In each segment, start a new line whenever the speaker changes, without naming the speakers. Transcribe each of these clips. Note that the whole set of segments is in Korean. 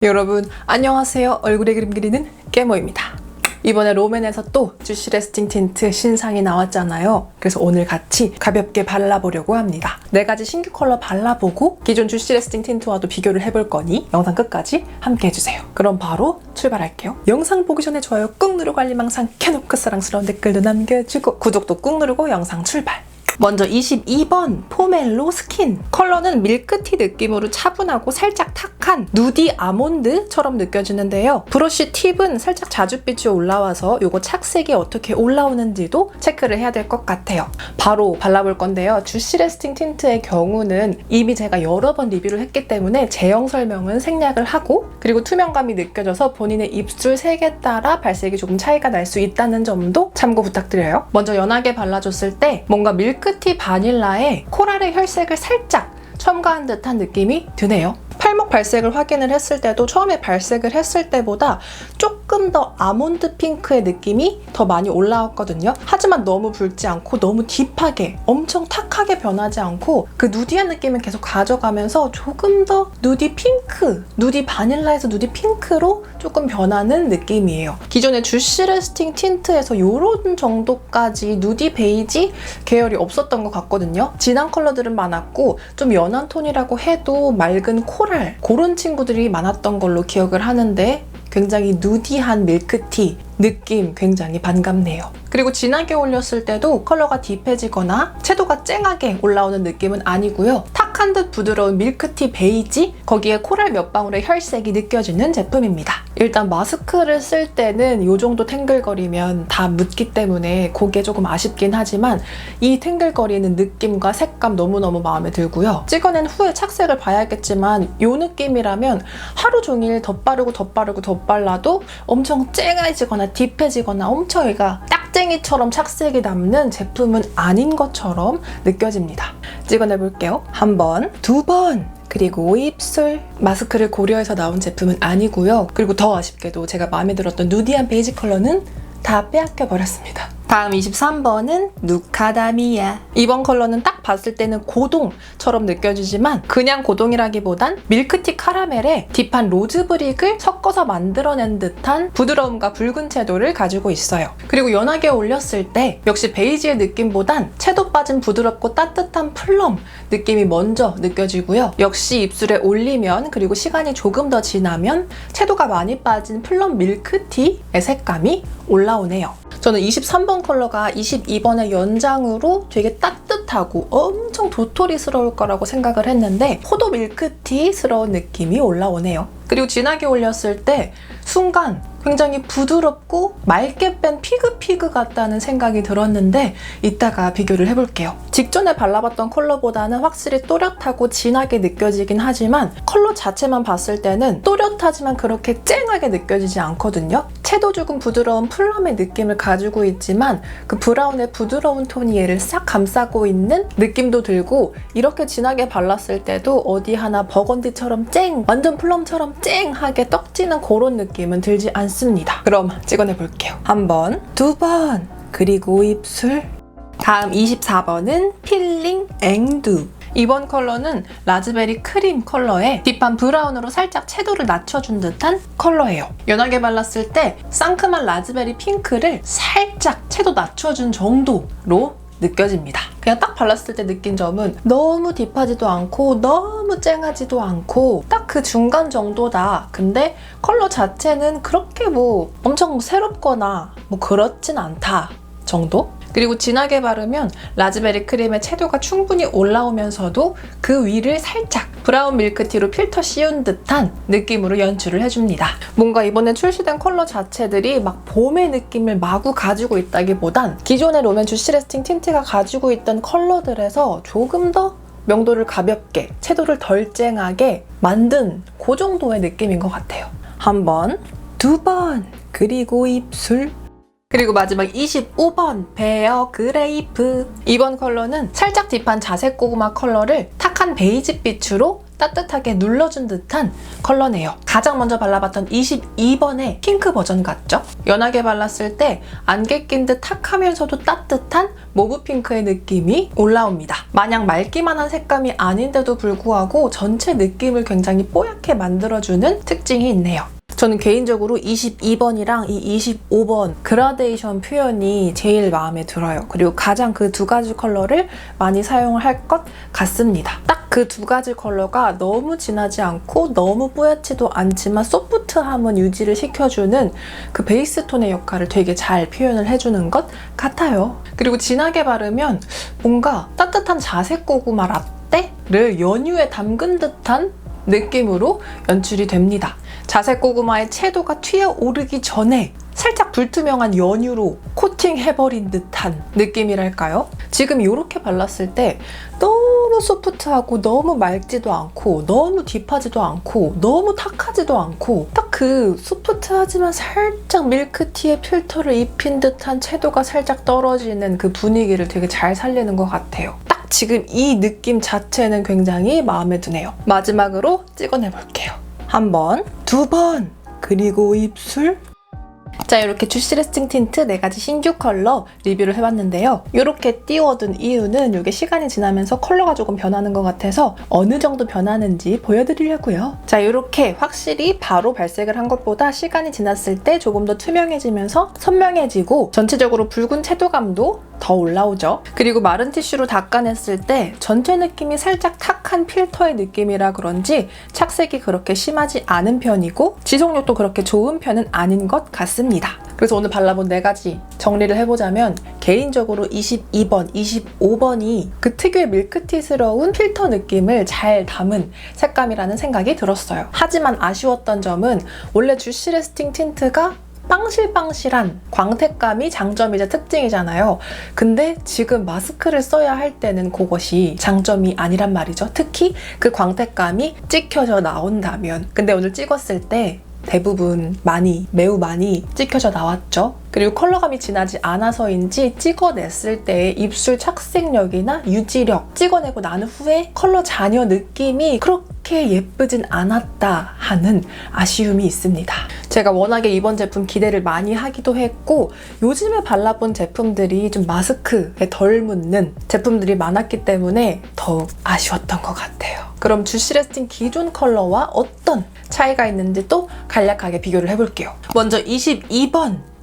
여러분 안녕하세요. 얼굴에 그림 그리는 깨모입니다. 이번에 롬앤에서 또 주시 레스팅 틴트 신상이 나왔잖아요. 그래서 오늘 같이 가볍게 발라보려고 합니다. 4가지 신규 컬러 발라보고 기존 주시 레스팅 틴트와도 비교를 해볼 거니 영상 끝까지 함께 해주세요. 그럼 바로 출발할게요. 영상 보기 전에 좋아요 꾹 누르고 알림 항상 켜놓고 사랑스러운 댓글도 남겨주고 구독도 꾹 누르고 영상 출발! 먼저 22번 포멜로 스킨. 컬러는 밀크티 느낌으로 차분하고 살짝 탁한 누디 아몬드처럼 느껴지는데요. 브러쉬 팁은 살짝 자줏빛이 올라와서 이거 착색이 어떻게 올라오는지도 체크를 해야 될 것 같아요. 바로 발라볼 건데요. 주시 레스팅 틴트의 경우는 이미 제가 여러 번 리뷰를 했기 때문에 제형 설명은 생략을 하고, 그리고 투명감이 느껴져서 본인의 입술 색에 따라 발색이 조금 차이가 날 수 있다는 점도 참고 부탁드려요. 먼저 연하게 발라줬을 때 뭔가 밀크티 바닐라에 코랄의 혈색을 살짝 첨가한 듯한 느낌이 드네요. 팔목 발색을 확인을 했을 때도 처음에 발색을 했을 때보다 조금 더 아몬드 핑크의 느낌이 더 많이 올라왔거든요. 하지만 너무 붉지 않고 너무 딥하게 엄청 탁하게 변하지 않고 그 누디한 느낌을 계속 가져가면서 조금 더 누디 핑크, 누디 바닐라에서 누디 핑크로 조금 변하는 느낌이에요. 기존의 주시 레스팅 틴트에서 이런 정도까지 누디 베이지 계열이 없었던 것 같거든요. 진한 컬러들은 많았고 좀 연한 톤이라고 해도 맑은 코랄, 그런 친구들이 많았던 걸로 기억을 하는데 굉장히 누디한 밀크티 느낌 굉장히 반갑네요. 그리고 진하게 올렸을 때도 컬러가 딥해지거나 채도가 쨍하게 올라오는 느낌은 아니고요. 탁한 듯 부드러운 밀크티 베이지, 거기에 코랄 몇 방울의 혈색이 느껴지는 제품입니다. 일단 마스크를 쓸 때는 이 정도 탱글거리면 다 묻기 때문에 그게 조금 아쉽긴 하지만 이 탱글거리는 느낌과 색감 너무너무 마음에 들고요. 찍어낸 후에 착색을 봐야겠지만 이 느낌이라면 하루 종일 덧바르고 덧바르고 덧발라도 엄청 쨍해지거나 딥해지거나 엄청 얘가 딱쟁이처럼 착색이 남는 제품은 아닌 것처럼 느껴집니다. 찍어내볼게요. 한 번, 두 번, 그리고 입술. 마스크를 고려해서 나온 제품은 아니고요. 그리고 더 아쉽게도 제가 마음에 들었던 누디한 베이지 컬러는 다 빼앗겨 버렸습니다. 다음 23번은 누카다미아. 이번 컬러는 딱 봤을 때는 고동처럼 느껴지지만 그냥 고동이라기보단 밀크티 카라멜에 딥한 로즈브릭을 섞어서 만들어낸 듯한 부드러움과 붉은 채도를 가지고 있어요. 그리고 연하게 올렸을 때 역시 베이지의 느낌보단 채도 빠진 부드럽고 따뜻한 플럼 느낌이 먼저 느껴지고요. 역시 입술에 올리면, 그리고 시간이 조금 더 지나면 채도가 많이 빠진 플럼 밀크티의 색감이 올라오네요. 저는 23번 컬러가 22번의 연장으로 되게 따뜻하고 엄청 도토리스러울 거라고 생각을 했는데 포도 밀크티스러운 느낌이 올라오네요. 그리고 진하게 올렸을 때 순간 굉장히 부드럽고 맑게 뺀 피그피그 같다는 생각이 들었는데 이따가 비교를 해볼게요. 직전에 발라봤던 컬러보다는 확실히 또렷하고 진하게 느껴지긴 하지만 컬러 자체만 봤을 때는 또렷하지만 그렇게 쨍하게 느껴지지 않거든요. 채도 조금 부드러운 플럼의 느낌을 가지고 있지만 그 브라운의 부드러운 톤이 얘를 싹 감싸고 있는 느낌도 들고, 이렇게 진하게 발랐을 때도 어디 하나 버건디처럼 쨍, 완전 플럼처럼 쨍하게 떡지는 그런 느낌은 들지 않습니다. 그럼 찍어내볼게요. 한 번, 두 번, 그리고 입술. 다음 24번은 필링 앵두. 이번 컬러는 라즈베리 크림 컬러에 딥한 브라운으로 살짝 채도를 낮춰준 듯한 컬러예요. 연하게 발랐을 때 상큼한 라즈베리 핑크를 살짝 채도 낮춰준 정도로 느껴집니다. 그냥 딱 발랐을 때 느낀 점은 너무 딥하지도 않고 너무 쨍하지도 않고 딱 그 중간 정도다. 근데 컬러 자체는 그렇게 뭐 엄청 새롭거나 뭐 그렇진 않다 정도? 그리고 진하게 바르면 라즈베리 크림의 채도가 충분히 올라오면서도 그 위를 살짝 브라운 밀크티로 필터 씌운 듯한 느낌으로 연출을 해줍니다. 뭔가 이번에 출시된 컬러 자체들이 막 봄의 느낌을 마구 가지고 있다기보단 기존의 롬앤 주시 레스팅 틴트가 가지고 있던 컬러들에서 조금 더 명도를 가볍게, 채도를 덜 쨍하게 만든 그 정도의 느낌인 것 같아요. 한 번, 두 번, 그리고 입술. 그리고 마지막 25번 베어 그레이프. 이번 컬러는 살짝 딥한 자색 고구마 컬러를 탁한 베이지빛으로 따뜻하게 눌러준 듯한 컬러네요. 가장 먼저 발라봤던 22번의 핑크 버전 같죠? 연하게 발랐을 때 안개 낀 듯 탁하면서도 따뜻한 모브 핑크의 느낌이 올라옵니다. 마냥 맑기만 한 색감이 아닌데도 불구하고 전체 느낌을 굉장히 뽀얗게 만들어주는 특징이 있네요. 저는 개인적으로 22번이랑 이 25번 그라데이션 표현이 제일 마음에 들어요. 그리고 가장 그 두 가지 컬러를 많이 사용을 할 것 같습니다. 딱 그 두 가지 컬러가 너무 진하지 않고 너무 뽀얗지도 않지만 소프트함은 유지를 시켜주는 그 베이스 톤의 역할을 되게 잘 표현을 해주는 것 같아요. 그리고 진하게 바르면 뭔가 따뜻한 자색 고구마 라떼를 연유에 담근 듯한 느낌으로 연출이 됩니다. 자색 고구마의 채도가 튀어오르기 전에 살짝 불투명한 연유로 코팅해버린 듯한 느낌이랄까요? 지금 이렇게 발랐을 때 너무 소프트하고 너무 맑지도 않고 너무 딥하지도 않고 너무 탁하지도 않고 딱 그 소프트하지만 살짝 밀크티에 필터를 입힌 듯한 채도가 살짝 떨어지는 그 분위기를 되게 잘 살리는 것 같아요. 딱 지금 이 느낌 자체는 굉장히 마음에 드네요. 마지막으로 찍어내볼게요. 한 번, 두 번, 그리고 입술. 자, 이렇게 주시 레스팅 틴트 4가지 신규 컬러 리뷰를 해봤는데요. 이렇게 띄워둔 이유는 이게 시간이 지나면서 컬러가 조금 변하는 것 같아서 어느 정도 변하는지 보여드리려고요. 자, 이렇게 확실히 바로 발색을 한 것보다 시간이 지났을 때 조금 더 투명해지면서 선명해지고 전체적으로 붉은 채도감도 더 올라오죠. 그리고 마른 티슈로 닦아냈을 때 전체 느낌이 살짝 탁한 필터의 느낌이라 그런지 착색이 그렇게 심하지 않은 편이고 지속력도 그렇게 좋은 편은 아닌 것 같습니다. 그래서 오늘 발라본 4가지 정리를 해보자면 개인적으로 22번, 25번이 그 특유의 밀크티스러운 필터 느낌을 잘 담은 색감이라는 생각이 들었어요. 하지만 아쉬웠던 점은 원래 주시 레스팅 틴트가 빵실빵실한 광택감이 장점이자 특징이잖아요. 근데 지금 마스크를 써야 할 때는 그것이 장점이 아니란 말이죠. 특히 그 광택감이 찍혀져 나온다면. 근데 오늘 찍었을 때 대부분 매우 많이 찍혀져 나왔죠. 그리고 컬러감이 진하지 않아서인지 찍어냈을 때의 입술 착색력이나 유지력, 찍어내고 난 후에 컬러 잔여 느낌이 그렇게 예쁘진 않았다 하는 아쉬움이 있습니다. 제가 워낙에 이번 제품 기대를 많이 하기도 했고 요즘에 발라본 제품들이 좀 마스크에 덜 묻는 제품들이 많았기 때문에 더욱 아쉬웠던 것 같아요. 그럼 주시 레스팅 기존 컬러와 어떤 차이가 있는지 또 간략하게 비교를 해볼게요. 먼저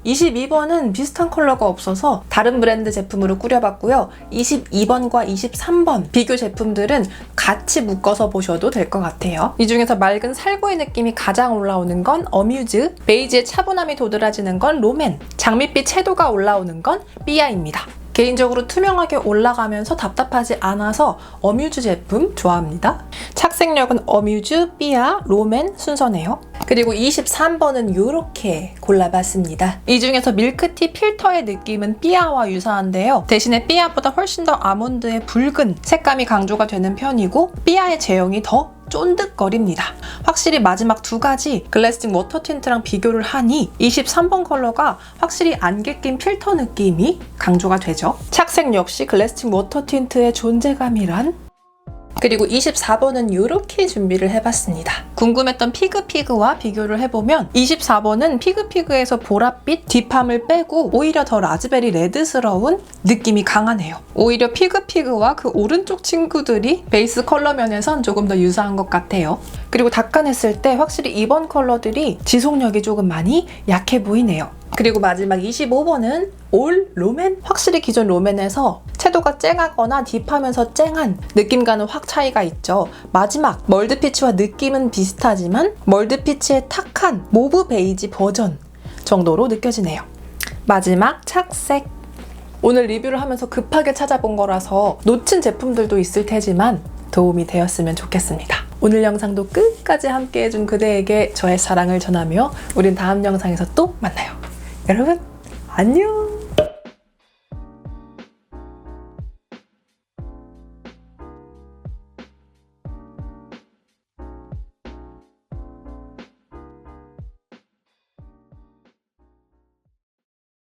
22번은 비슷한 컬러가 없어서 다른 브랜드 제품으로 꾸려봤고요. 22번과 23번 비교 제품들은 같이 묶어서 보셔도 될 것 같아요. 이 중에서 맑은 살구의 느낌이 가장 올라오는 건 어뮤즈, 베이지의 차분함이 도드라지는 건 롬앤, 장밋빛 채도가 올라오는 건 삐아입니다. 개인적으로 투명하게 올라가면서 답답하지 않아서 어뮤즈 제품 좋아합니다. 착색력은 어뮤즈, 삐아, 롬앤 순서네요. 그리고 23번은 이렇게 골라봤습니다. 이 중에서 밀크티 필터의 느낌은 삐아와 유사한데요. 대신에 삐아보다 훨씬 더 아몬드의 붉은 색감이 강조가 되는 편이고 삐아의 제형이 더 쫀득거립니다. 확실히 마지막 2가지 글래스팅 워터 틴트랑 비교를 하니 23번 컬러가 확실히 안개 낀 필터 느낌이 강조가 되죠. 착색 역시 글래스팅 워터 틴트의 존재감이란. 그리고 24번은 이렇게 준비를 해봤습니다. 궁금했던 피그피그와 비교를 해보면 24번은 피그피그에서 보랏빛 딥함을 빼고 오히려 더 라즈베리 레드스러운 느낌이 강하네요. 오히려 피그피그와 그 오른쪽 친구들이 베이스 컬러 면에선 조금 더 유사한 것 같아요. 그리고 닦아냈을 때 확실히 이번 컬러들이 지속력이 조금 많이 약해 보이네요. 그리고 마지막 25번은 올 롬앤. 확실히 기존 롬앤에서 채도가 쨍하거나 딥하면서 쨍한 느낌과는 확 차이가 있죠. 마지막 멀드피치와 느낌은 비슷하지만 멀드피치의 탁한 모브 베이지 버전 정도로 느껴지네요. 마지막 착색. 오늘 리뷰를 하면서 급하게 찾아본 거라서 놓친 제품들도 있을 테지만 도움이 되었으면 좋겠습니다. 오늘 영상도 끝까지 함께해준 그대에게 저의 사랑을 전하며 우린 다음 영상에서 또 만나요. 여러분 안녕.